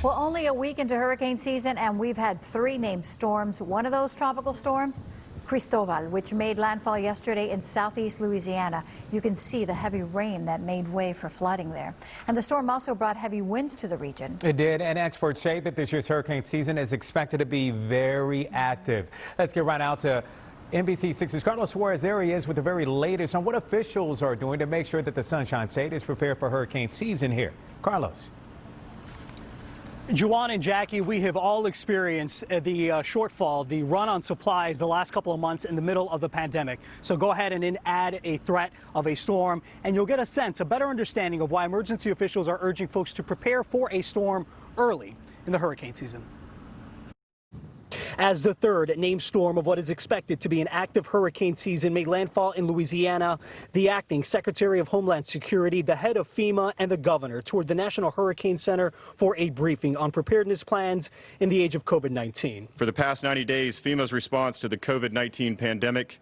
Well, only a week into hurricane season, and we've had 3 named storms. One of those tropical storms, CRISTOBAL, which made landfall yesterday in southeast Louisiana. You can see the heavy rain that made way for flooding there. And the storm also brought heavy winds to the region. It did, and experts say that this year's hurricane season is expected to be very active. Let's get right out to NBC6's Carlos Suarez. There he is with the very latest on what officials are doing to make sure that the Sunshine State is prepared for hurricane season here. Carlos. Juwan and Jackie, we have all experienced the shortfall, the run on supplies the last couple of months in the middle of the pandemic. So go ahead and add a threat of a storm, and you'll get a sense, a better understanding of why emergency officials are urging folks to prepare for a storm early in the hurricane season. As the third named storm of what is expected to be an active hurricane season made landfall in Louisiana, the acting Secretary of Homeland Security, the head of FEMA, and the governor toured the National Hurricane Center for a briefing on preparedness plans in the age of COVID-19. For the past 90 days, FEMA's response to the COVID-19 pandemic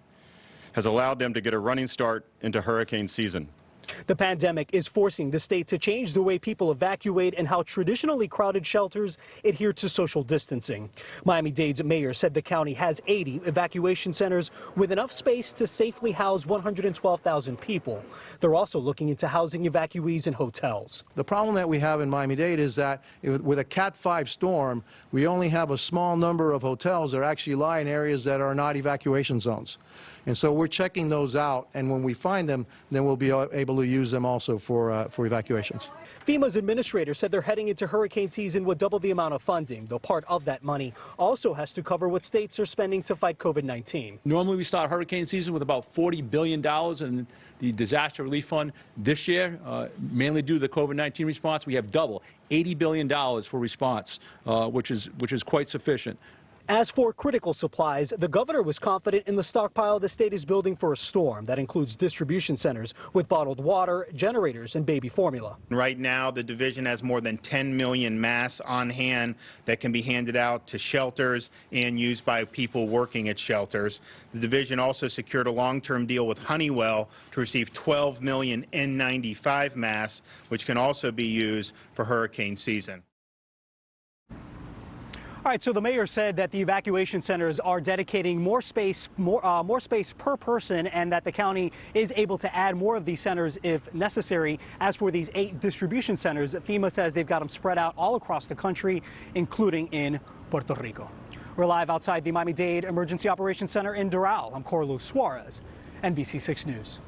has allowed them to get a running start into hurricane season. The pandemic is forcing the state to change the way people evacuate and how traditionally crowded shelters adhere to social distancing. Miami-Dade's mayor said the county has 80 evacuation centers with enough space to safely house 112,000 people. They're also looking into housing evacuees in hotels. The problem that we have in Miami-Dade is that with a Cat 5 storm, we only have a small number of hotels that actually lie in areas that are not evacuation zones. And so we're checking those out, and when we find them, then we'll be able to use them also for evacuations. FEMA's administrator said they're heading into hurricane season with double the amount of funding, though part of that money also has to cover what states are spending to fight COVID-19. Normally we start hurricane season with about $40 billion in the disaster relief fund. This year, mainly due to the COVID-19 response, we have double, $80 billion for response, which is quite sufficient. As for critical supplies, the governor was confident in the stockpile the state is building for a storm. That includes distribution centers with bottled water, generators, and baby formula. Right now, the division has more than 10 million masks on hand that can be handed out to shelters and used by people working at shelters. The division also secured a long-term deal with Honeywell to receive 12 million N95 masks, which can also be used for hurricane season. All right, so the mayor said that the evacuation centers are dedicating more space per person, and that the county is able to add more of these centers if necessary. As for these 8 distribution centers, FEMA says they've got them spread out all across the country, including in Puerto Rico. We're live outside the Miami-Dade Emergency Operations Center in Doral. I'm Carlos Suarez, NBC6 News.